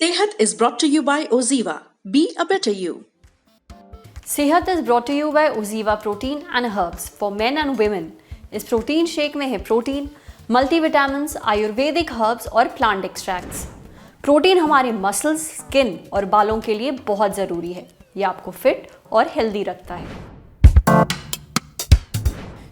Sehat is brought to you by Oziva. Be a better you. सेहत is brought to you by Oziva protein and herbs for men and women. इस protein shake में है protein, multivitamins, Ayurvedic herbs और plant extracts. Protein हमारे muscles, skin और बालों के लिए बहुत ज़रूरी है। ये आपको फिट और हेल्दी रखता है।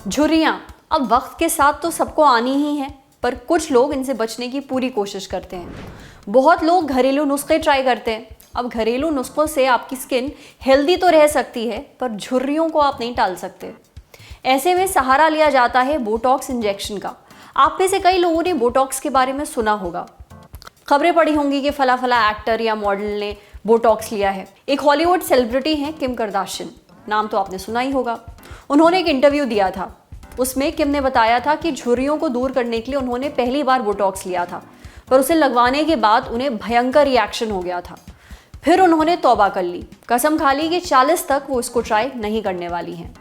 झुर्रियाँ अब वक्त के साथ तो सबको आनी ही है, पर कुछ लोग इनसे बचने की पूरी कोशिश करते हैं। बहुत लोग घरेलू नुस्खे ट्राई करते हैं। अब घरेलू नुस्खों से आपकी स्किन हेल्दी तो रह सकती है, पर झुर्रियों को आप नहीं टाल सकते। ऐसे में सहारा लिया जाता है बोटॉक्स इंजेक्शन का। आप में से कई लोगों ने बोटॉक्स के बारे में सुना होगा। खबरें पढ़ी होंगी कि फला फला एक्टर या मॉडल ने बोटॉक्स लिया है। एक हॉलीवुड सेलिब्रिटी हैं किम कार्दाशियन, नाम तो आपने सुना ही होगा। उन्होंने एक इंटरव्यू दिया था। उसमें किम ने बताया था कि झुर्रियों को दूर करने के लिए उन्होंने पहली बार बोटॉक्स लिया था, पर उसे लगवाने के बाद उन्हें भयंकर रिएक्शन हो गया था। फिर उन्होंने तौबा कर ली, कसम खा ली कि 40 तक वो इसको ट्राई नहीं करने वाली हैं।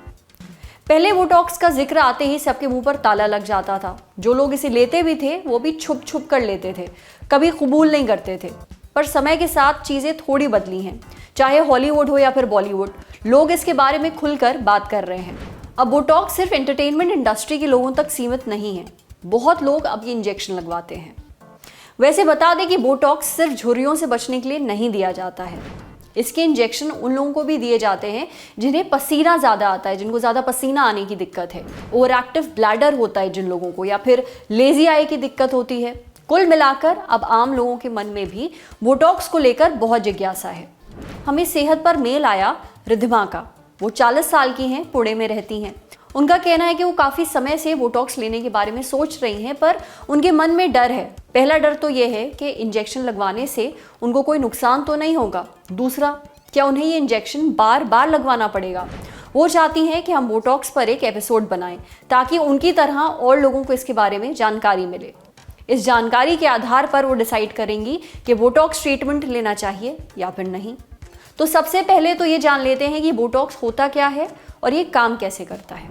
पहले बोटॉक्स का जिक्र आते ही सबके मुंह पर ताला लग जाता था। जो लोग इसे लेते भी थे वो भी छुप छुप कर लेते थे, कभी कबूल नहीं करते थे। पर समय के साथ चीज़ें थोड़ी बदली हैं। चाहे हॉलीवुड हो या फिर बॉलीवुड, लोग इसके बारे में खुलकर बात कर रहे हैं। अब बोटॉक्स सिर्फ एंटरटेनमेंट इंडस्ट्री के लोगों तक सीमित नहीं है। बहुत लोग अब ये इंजेक्शन लगवाते हैं। वैसे बता दें कि बोटॉक्स सिर्फ झुर्रियों से बचने के लिए नहीं दिया जाता है। इसके इंजेक्शन उन लोगों को भी दिए जाते हैं जिन्हें पसीना ज़्यादा आता है, जिनको ज़्यादा पसीना आने की दिक्कत है, ओवर एक्टिव ब्लैडर होता है जिन लोगों को, या फिर लेजी आई की दिक्कत होती है। कुल मिलाकर अब आम लोगों के मन में भी बोटॉक्स को लेकर बहुत जिज्ञासा है। हमें सेहत पर मेल आया रिद्धिमा का। वो 40 साल की हैं, पुणे में रहती हैं। उनका कहना है कि वो काफ़ी समय से बोटॉक्स लेने के बारे में सोच रही हैं, पर उनके मन में डर है। पहला डर तो ये है कि इंजेक्शन लगवाने से उनको कोई नुकसान तो नहीं होगा। दूसरा, क्या उन्हें ये इंजेक्शन बार बार लगवाना पड़ेगा। वो चाहती हैं कि हम बोटॉक्स पर एक एपिसोड बनाएं ताकि उनकी तरह और लोगों को इसके बारे में जानकारी मिले। इस जानकारी के आधार पर वो डिसाइड करेंगी कि बोटॉक्स ट्रीटमेंट लेना चाहिए या फिर नहीं। तो सबसे पहले तो ये जान लेते हैं कि बोटॉक्स होता क्या है और ये काम कैसे करता है।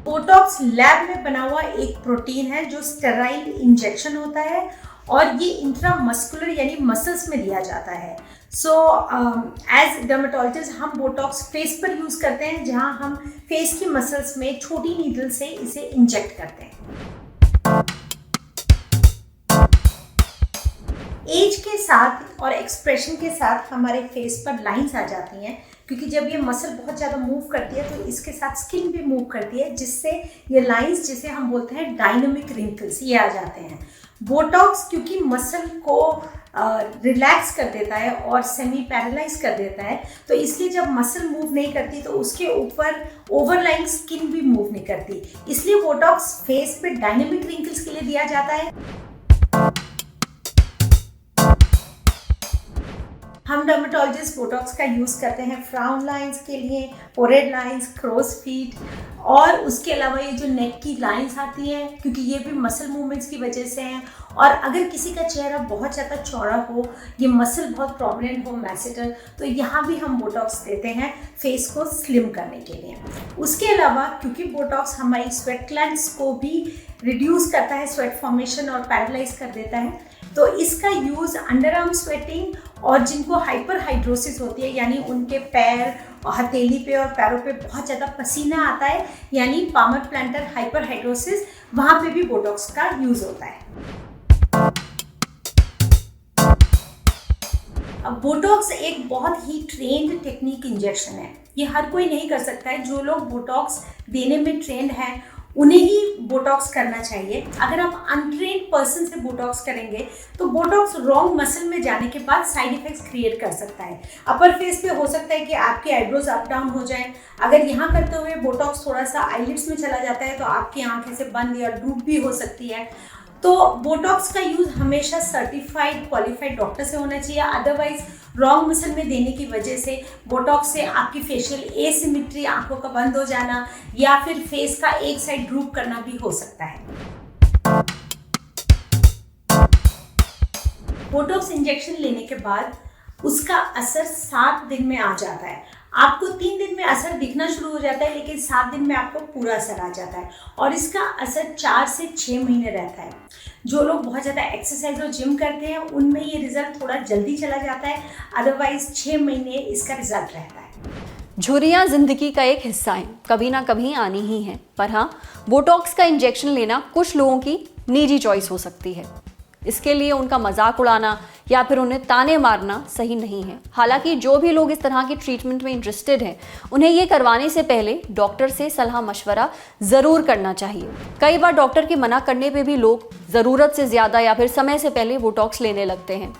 बोटॉक्स लैब में बना हुआ एक प्रोटीन है जो स्टेराइल इंजेक्शन होता है और ये इंट्रामस्कुलर यानी मसल्स में दिया जाता है। सो एज डर्मेटोलॉजिस्ट हम बोटॉक्स फेस पर यूज करते हैं, जहां हम फेस की मसल्स में छोटी नीडल से इसे इंजेक्ट करते हैं। एज के साथ और एक्सप्रेशन के साथ हमारे फेस पर लाइंस आ जाती हैं, क्योंकि जब ये मसल बहुत ज़्यादा मूव करती है तो इसके साथ स्किन भी मूव करती है, जिससे ये लाइंस, जिसे हम बोलते हैं डायनामिक रिंकल्स, ये आ जाते हैं। बोटॉक्स क्योंकि मसल को रिलैक्स कर देता है और सेमी पैरालाइज कर देता है, तो इसलिए जब मसल मूव नहीं करती तो उसके ऊपर ओवरलाइंग स्किन भी मूव नहीं करती। इसलिए बोटॉक्स फेस पे डायनामिक रिंकल्स के लिए दिया जाता है। हम डर्मेटोलॉजिस्ट बोटॉक्स का यूज़ करते हैं फ्राउन लाइंस के लिए, फोरहेड लाइंस, क्रोज फीट, और उसके अलावा ये जो नेक की लाइंस आती हैं, क्योंकि ये भी मसल मूवमेंट्स की वजह से हैं। और अगर किसी का चेहरा बहुत ज़्यादा चौड़ा हो, ये मसल बहुत प्रोमिनेंट हो, मैसेटर, तो यहाँ भी हम बोटॉक्स देते हैं फेस को स्लिम करने के लिए। उसके अलावा क्योंकि बोटॉक्स हमारी स्वेट ग्लैंड्स को भी रिड्यूस करता है, स्वेट फॉर्मेशन और पैरालाइज कर देता है, तो इसका यूज़ अंडर आर्म स्वेटिंग और जिनको हाइपर हाइड्रोसिस होती है, यानी उनके पैर और हथेली पे और पैरों पे बहुत ज़्यादा पसीना आता है, यानी पामर प्लांटर हाइपर हाइड्रोसिस, वहाँ पे भी बोटॉक्स का यूज़ होता है। अब बोटॉक्स एक बहुत ही ट्रेंड टेक्निक इंजेक्शन है। ये हर कोई नहीं कर सकता है। जो लोग बोटॉक्स देने में ट्रेंड हैं उन्हें ही बोटॉक्स करना चाहिए। अगर आप अनट्रेन्ड पर्सन से बोटॉक्स करेंगे तो बोटॉक्स रॉन्ग मसल में जाने के बाद साइड इफेक्ट्स क्रिएट कर सकता है। अपर फेस पे हो सकता है कि आपके आईब्रोज अप डाउन हो जाएं। अगर यहाँ करते हुए बोटॉक्स थोड़ा सा आईलिड्स में चला जाता है तो आपकी आंखें से बंद या ड्रूप भी हो सकती है। तो बोटॉक्स का यूज़ हमेशा सर्टिफाइड क्वालिफाइड डॉक्टर से होना चाहिए। अदरवाइज रॉन्ग मसल में देने की वजह से बोटॉक्स से आपकी फेशियल एसिमेट्री, आंखों का बंद हो जाना या फिर फेस का एक साइड ड्रूप करना भी हो सकता है। बोटॉक्स इंजेक्शन लेने के बाद उसका असर 7 दिन में आ जाता है। आपको 3 दिन में असर दिखना शुरू हो जाता है, लेकिन 7 दिन में आपको पूरा असर आ जाता है और इसका असर 4 से 6 महीने रहता है। जो लोग बहुत ज़्यादा एक्सरसाइज और जिम करते हैं उनमें ये रिजल्ट थोड़ा जल्दी चला जाता है, अदरवाइज 6 महीने इसका रिजल्ट रहता है। झुर्रियाँ जिंदगी का एक हिस्सा हैं, कभी ना कभी आनी ही हैं। पर हाँ, बोटॉक्स का इंजेक्शन लेना कुछ लोगों की निजी चॉइस हो सकती है। इसके लिए उनका मजाक उड़ाना या फिर उन्हें ताने मारना सही नहीं है। हालांकि जो भी लोग इस तरह की ट्रीटमेंट में इंटरेस्टेड हैं, उन्हें ये करवाने से पहले डॉक्टर से सलाह मशवरा ज़रूर करना चाहिए। कई बार डॉक्टर के मना करने पे भी लोग ज़रूरत से ज़्यादा या फिर समय से पहले बोटॉक्स लेने लगते हैं,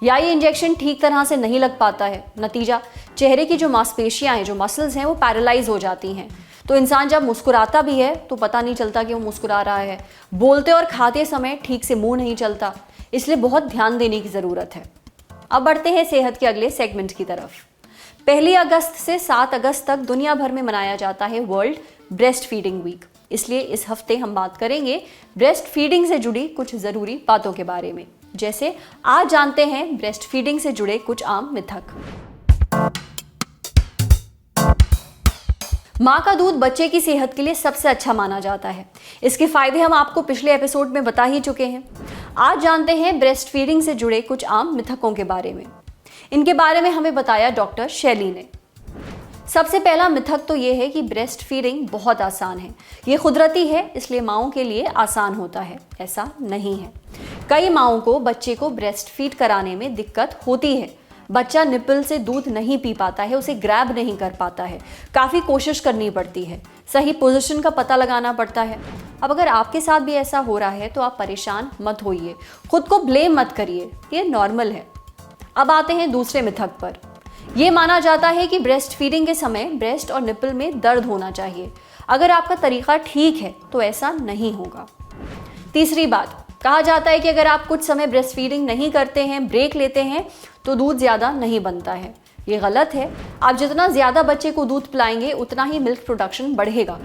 या ये इंजेक्शन ठीक तरह से नहीं लग पाता है। नतीजा, चेहरे की जो मांसपेशियां हैं, जो मसल्स हैं, वो पैरालाइज हो जाती हैं। तो इंसान जब मुस्कुराता भी है तो पता नहीं चलता कि वो मुस्कुरा रहा है। बोलते और खाते समय ठीक से मुंह नहीं चलता, इसलिए बहुत ध्यान देने की ज़रूरत है। अब बढ़ते हैं सेहत के अगले सेगमेंट की तरफ। 1 अगस्त से 7 अगस्त तक दुनिया भर में मनाया जाता है वर्ल्ड ब्रेस्ट फीडिंग वीक। इसलिए इस हफ्ते हम बात करेंगे ब्रेस्ट फीडिंग से जुड़ी कुछ ज़रूरी बातों के बारे में। जैसे आज जानते हैं ब्रेस्ट फीडिंग से जुड़े कुछ आम मिथक। माँ का दूध बच्चे की सेहत के लिए सबसे अच्छा माना जाता है। इसके फायदे हम आपको पिछले एपिसोड में बता ही चुके हैं। आज जानते हैं ब्रेस्ट फीडिंग से जुड़े कुछ आम मिथकों के बारे में। इनके बारे में हमें बताया डॉक्टर शैली ने। सबसे पहला मिथक तो ये है कि ब्रेस्ट फीडिंग बहुत आसान है, ये कुदरती है इसलिए माँओं के लिए आसान होता है। ऐसा नहीं है। कई माँओं को बच्चे को ब्रेस्ट फीड कराने में दिक्कत होती है। बच्चा निप्पल से दूध नहीं पी पाता है, उसे ग्रैब नहीं कर पाता है, काफ़ी कोशिश करनी पड़ती है, सही पोजीशन का पता लगाना पड़ता है। अब अगर आपके साथ भी ऐसा हो रहा है तो आप परेशान मत होइए, खुद को ब्लेम मत करिए, ये नॉर्मल है। अब आते हैं दूसरे मिथक पर। यह माना जाता है कि ब्रेस्ट फीडिंग के समय ब्रेस्ट और निप्पल में दर्द होना चाहिए। अगर आपका तरीका ठीक है तो ऐसा नहीं होगा। तीसरी बात, कहा जाता है कि अगर आप कुछ समय ब्रेस्ट फीडिंग नहीं करते हैं, ब्रेक लेते हैं, तो दूध ज़्यादा नहीं बनता है। ये गलत है। आप जितना ज़्यादा बच्चे को दूध पिलाएंगे उतना ही मिल्क प्रोडक्शन बढ़ेगा।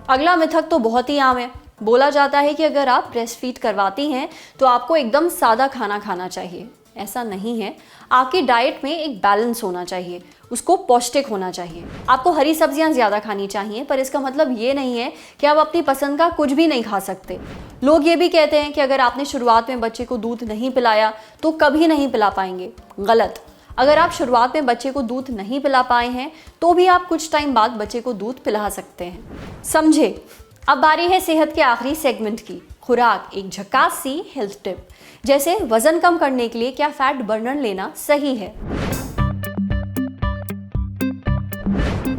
अगला मिथक तो बहुत ही आम है। बोला जाता है कि अगर आप ब्रेस्ट फीड करवाती हैं तो आपको एकदम सादा खाना खाना चाहिए। ऐसा नहीं है। आपकी डाइट में एक बैलेंस होना चाहिए, उसको पौष्टिक होना चाहिए। आपको हरी सब्जियां ज़्यादा खानी चाहिए, पर इसका मतलब ये नहीं है कि आप अपनी पसंद का कुछ भी नहीं खा सकते। लोग ये भी कहते हैं कि अगर आपने शुरुआत में बच्चे को दूध नहीं पिलाया तो कभी नहीं पिला पाएंगे। गलत। अगर आप शुरुआत में बच्चे को दूध नहीं पिला पाए हैं तो भी आप कुछ टाइम बाद बच्चे को दूध पिला सकते हैं। समझे। अब बारी है सेहत के आखिरी सेगमेंट की, खुराक, एक झकास सी हेल्थ टिप। जैसे वजन कम करने के लिए क्या फैट बर्नर लेना सही है।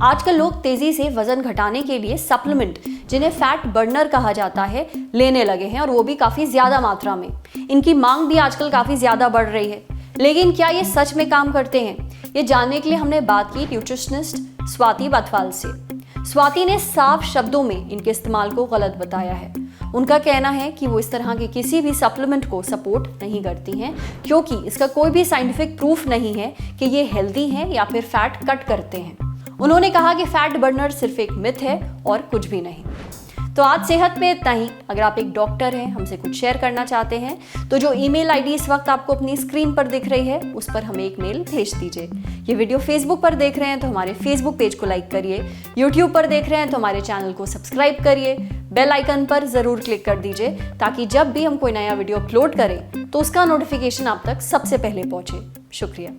आजकल लोग तेजी से वजन घटाने के लिए सप्लीमेंट, जिन्हें फैट बर्नर कहा जाता है, लेने लगे हैं, और वो भी काफी ज्यादा मात्रा में। इनकी मांग भी आजकल काफी ज्यादा बढ़ रही है। लेकिन क्या ये सच में काम करते हैं, ये जानने के लिए हमने बात की न्यूट्रिशनिस्ट स्वाति बथवाल से। स्वाति ने साफ शब्दों में इनके इस्तेमाल को गलत बताया है। उनका कहना है कि वो इस तरह के किसी भी सप्लीमेंट को सपोर्ट नहीं करती हैं, क्योंकि इसका कोई भी साइंटिफिक प्रूफ नहीं है कि ये हेल्दी हैं या फिर फैट कट करते हैं। उन्होंने कहा कि फैट बर्नर सिर्फ एक मिथ है और कुछ भी नहीं। तो आज सेहत में इतना ही। अगर आप एक डॉक्टर हैं, हमसे कुछ शेयर करना चाहते हैं, तो जो ईमेल आईडी इस वक्त आपको अपनी स्क्रीन पर दिख रही है, उस पर हमें एक मेल भेज दीजिए। ये वीडियो फेसबुक पर देख रहे हैं तो हमारे फेसबुक पेज को लाइक करिए, यूट्यूब पर देख रहे हैं तो हमारे चैनल को सब्सक्राइब करिए, बेल आइकन पर ज़रूर क्लिक कर दीजिए, ताकि जब भी हम कोई नया वीडियो अपलोड करें तो उसका नोटिफिकेशन आप तक सबसे पहले पहुंचे। शुक्रिया।